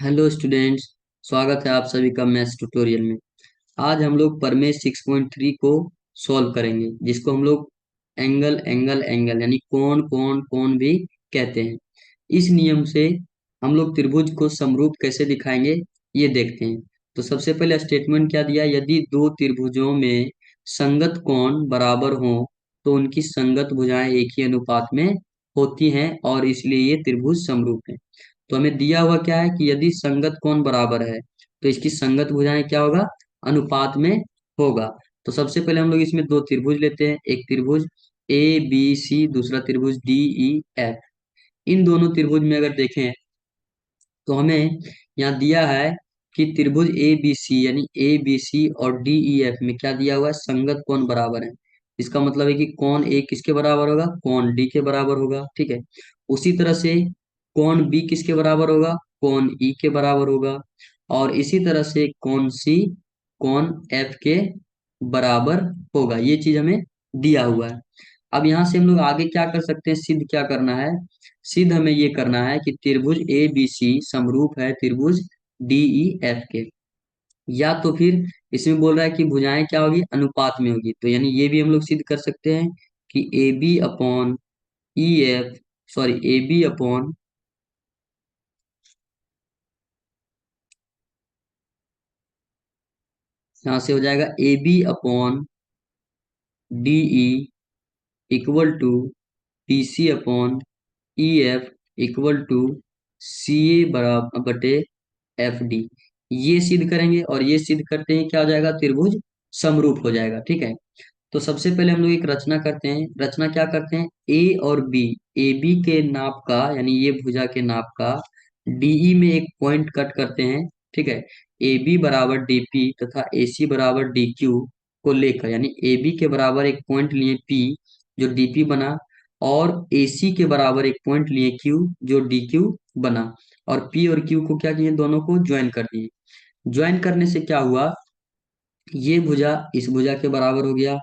Hello students. स्वागत है आप सभी का मैथ्स ट्यूटोरियल में। आज हम लोग प्रमेय 6.3 को सॉल्व करेंगे, जिसको हम लोग एंगल एंगल एंगल यानी कोण कोण कोण भी कहते हैं। इस नियम से हम लोग त्रिभुज को समरूप कैसे दिखाएंगे ये देखते हैं। तो सबसे पहले स्टेटमेंट क्या दिया, यदि दो त्रिभुजों में संगत कोण बराबर हो तो उनकी संगत भुजाएं एक ही अनुपात में होती हैं और इसलिए ये त्रिभुज समरूप है। तो हमें दिया हुआ क्या है कि यदि संगत कोण बराबर है तो इसकी संगत भुजाएं क्या होगा, अनुपात में होगा। तो सबसे पहले हम लोग इसमें दो त्रिभुज लेते हैं, एक त्रिभुज ए बी सी, दूसरा त्रिभुज डी ई एफ। इन दोनों त्रिभुज में अगर देखें तो हमें यहाँ दिया है कि त्रिभुज ए बी सी यानी ए बी सी और डी ई एफ में क्या दिया हुआ है, संगत कोण बराबर है। इसका मतलब है कि कोण ए किसके बराबर होगा, कोण डी के बराबर होगा। ठीक है, उसी तरह से कोण बी किसके बराबर होगा, कोण ई के बराबर होगा। और इसी तरह से कोण सी कोण एफ के बराबर होगा। ये चीज हमें दिया हुआ है। अब यहाँ से हम लोग आगे क्या कर सकते हैं, सिद्ध क्या करना है। सिद्ध हमें ये करना है कि त्रिभुज ए बी सी समरूप है त्रिभुज डी ई एफ के। या तो फिर इसमें बोल रहा है कि भुजाएं क्या होगी, अनुपात में होगी। तो यानी ये भी हम लोग सिद्ध कर सकते हैं कि A B upon E F, sorry A B upon, यहाँ से हो जाएगा A B upon D E equal to P C upon E F equal to C A बराबर बटे एफ डी। ये सिद्ध करेंगे और ये सिद्ध करते हैं क्या हो जाएगा, त्रिभुज समरूप हो जाएगा। ठीक है, तो सबसे पहले हम लोग एक रचना करते हैं। रचना क्या करते हैं, ए और बी, ए बी के नाप का यानी ये भुजा के नाप का डीई में एक पॉइंट कट करते हैं। ठीक है, ए बी बराबर डीपी तथा ए सी बराबर डी क्यू को लेकर, यानी ए बी के बराबर एक पॉइंट लिए पी जो डीपी बना, और ए सी के बराबर एक पॉइंट लिए क्यू जो डी क्यू बना। और पी और क्यू को क्या किए, दोनों को ज्वाइन कर दिए। ज्वाइन करने से क्या हुआ, ये भुजा इस भुजा के बराबर हो गया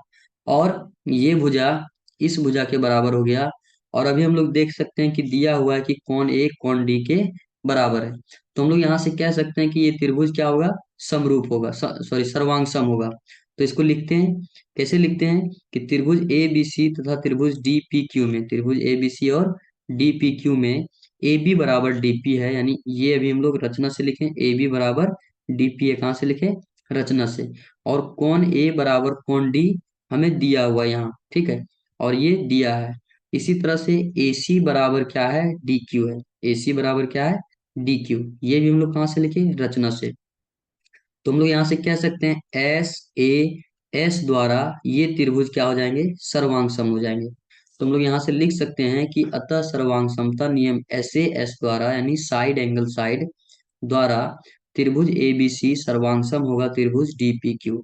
और ये भुजा इस भुजा के बराबर हो गया। और अभी हम लोग देख सकते हैं कि दिया हुआ है कि कोण ए कोण डी के बराबर है। तो हम लोग यहाँ से कह सकते हैं कि ये त्रिभुज क्या होगा, समरूप होगा, सॉरी सर्वांग सम होगा। तो इसको लिखते हैं, कैसे लिखते हैं कि त्रिभुज ए बी सी तथा त्रिभुज डी पी क्यू में, त्रिभुज ए बी सी और डी पी क्यू में ए बी बराबर डी पी है, यानी ये अभी हम लोग रचना से लिखें, ए बी बराबर डी पी है, कहाँ से लिखें, रचना से। और कोण ए बराबर कोण डी हमें दिया हुआ यहाँ। ठीक है, और ये दिया है। इसी तरह से ए सी बराबर क्या है, डी क्यू है। ए सी बराबर क्या है, डी क्यू। ये भी हम लोग कहाँ से लिखे, रचना से। तो हम लोग यहाँ से कह सकते हैं एस ए एस द्वारा ये त्रिभुज क्या हो जाएंगे, सर्वांग सम हो जाएंगे। तो हम लोग यहाँ से लिख सकते हैं कि अतः सर्वांग समता नियम एस ए एस द्वारा यानी साइड एंगल साइड द्वारा त्रिभुज ए बी सी सर्वांगसम होगा त्रिभुज डी पी क्यू।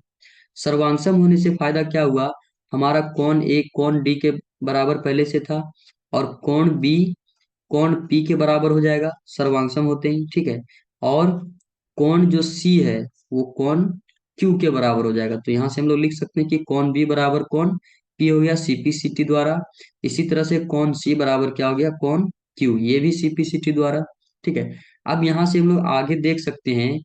सर्वांगसम होने से फायदा क्या हुआ, हमारा कोण ए कोण डी के बराबर पहले से था और कोण बी कोण पी के बराबर हो जाएगा सर्वांगसम होते ही। ठीक है, और कोण जो सी है वो कोण क्यू के बराबर हो जाएगा। तो यहाँ से हम लोग लिख सकते हैं कि कोण बी बराबर कोण पी हो गया सीपी द्वारा। इसी तरह से कोण सी बराबर क्या हो गया, कोण क्यू, ये भी सीपी द्वारा। ठीक है, अब यहाँ से हम लोग आगे देख सकते हैं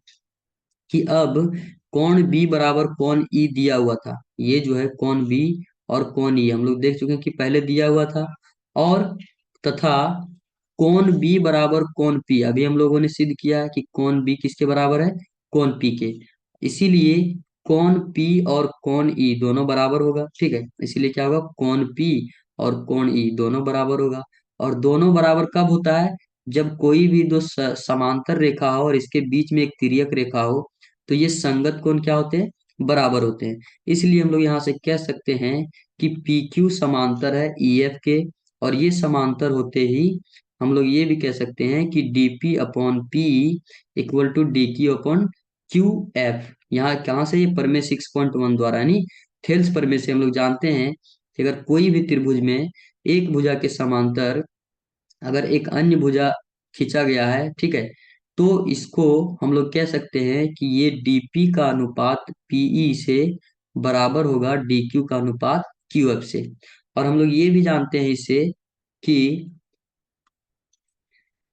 कि अब कोण बी बराबर कोण ई दिया हुआ था। ये जो है कोण बी और कोण ई हम लोग देख चुके हैं कि पहले दिया हुआ था। और तथा कोण बी बराबर कोण पी अभी हम लोगों ने सिद्ध किया है कि कोण बी किसके बराबर है, कोण पी के। इसीलिए कोण पी और कोण ई दोनों बराबर होगा। ठीक है, इसीलिए क्या होगा, कोण पी और कोण ई दोनों बराबर होगा। और दोनों बराबर कब होता है, जब कोई भी दो समांतर रेखा हो और इसके बीच में एक तिर्यक रेखा हो तो ये संगत कोण क्या होते हैं, बराबर होते हैं। इसलिए हम लोग यहाँ से कह सकते हैं कि पी क्यू समांतर है ई एफ के। और ये समांतर होते ही हम लोग ये भी कह सकते हैं कि D P upon P equal to D Q upon Q F. यहाँ कहाँ से, ये प्रमेय 6.1 द्वारा यानी थेल्स प्रमेय से हम लोग जानते हैं कि अगर कोई भी त्रिभुज में एक भुजा के समांतर अगर एक अन्य भुजा खींचा गया है, ठीक है, तो इसको हम लोग कह सकते हैं कि ये डीपी का अनुपात पीई से बराबर होगा डी क्यू का अनुपात क्यू एफ से। और हम लोग ये भी जानते हैं इससे कि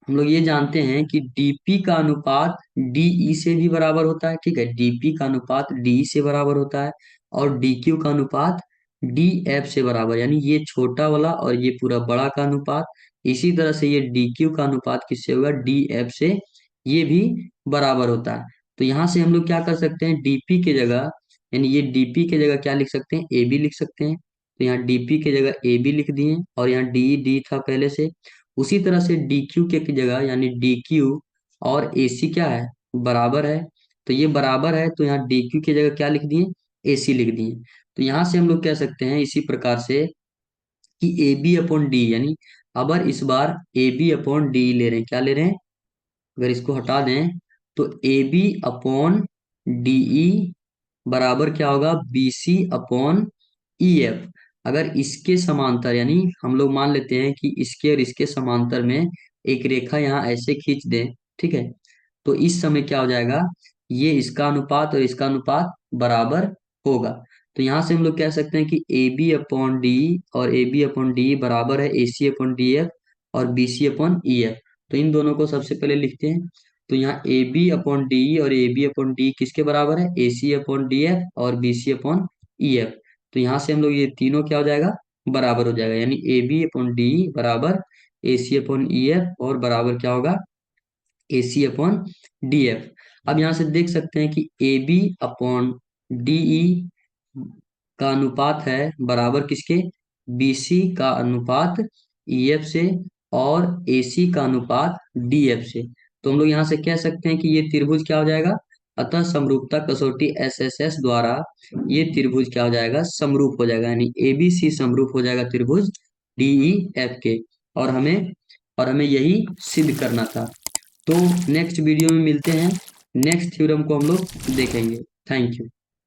हम लोग ये जानते हैं कि डीपी का अनुपात डीई से भी बराबर होता है, ठीक है, डीपी का अनुपात डीई से बराबर होता है, और डीक्यू का अनुपात डीएफ से बराबर, यानी ये छोटा वाला और ये पूरा बड़ा का अनुपात। इसी तरह से ये डीक्यू का अनुपात किससे होगा, डीएफ से, ये भी बराबर होता है। तो यहाँ से हम लोग क्या कर सकते हैं, डीपी के जगह, यानी ये डीपी के जगह क्या लिख सकते हैं, ए बी लिख सकते हैं। तो यहाँ डीपी के जगह ए बी लिख दिए, और यहाँ डी डी था पहले से। उसी तरह से डी क्यू के जगह, यानी डी क्यू और ए सी क्या है, बराबर है। तो ये बराबर है, तो यहाँ डी क्यू की जगह क्या लिख दिए, ए सी लिख दिए। तो यहाँ से हम लोग कह सकते हैं इसी प्रकार से कि ए बी अपॉन डी, यानी अगर इस बार ए बी अपॉन डी ले रहे हैं, क्या ले रहे हैं, अगर इसको हटा दें तो ए बी अपॉन डीई बराबर क्या होगा, B C upon E F. अगर इसके समांतर, यानी हम लोग मान लेते हैं कि इसके और इसके समांतर में एक रेखा यहाँ ऐसे खींच दें, ठीक है, तो इस समय क्या हो जाएगा, ये इसका अनुपात और इसका अनुपात बराबर होगा। तो यहाँ से हम लोग कह सकते हैं कि ए बी अपॉन डी और ए बी अपॉन डी बराबर है A C upon D F और B C upon E F. तो इन दोनों को सबसे पहले लिखते हैं। तो यहाँ ए बी अपॉन डी और ए बी अपॉन डी किसके बराबर है, A C upon D F और B C upon E F. तो यहाँ से हम लोग ये तीनों क्या हो जाएगा, बराबर हो जाएगा, यानी ए बी अपॉन डी बराबर ए सी अपॉन ई एफ और बराबर क्या होगा, A C upon D F. अब यहाँ से देख सकते हैं कि A B upon D E का अनुपात है बराबर किसके, बी सी का अनुपात ई एफ से और ए सी का अनुपात डी एफ से। तो हम लोग यहाँ से कह सकते हैं कि ये त्रिभुज क्या हो जाएगा, अतः समरूपता कसौटी एस एस एस द्वारा ये त्रिभुज क्या हो जाएगा, समरूप हो जाएगा, यानी ए बी सी समरूप हो जाएगा त्रिभुज डी ई एफ के। और हमें यही सिद्ध करना था। तो नेक्स्ट वीडियो में मिलते हैं, नेक्स्ट थ्योरम को हम लोग देखेंगे। Thank you.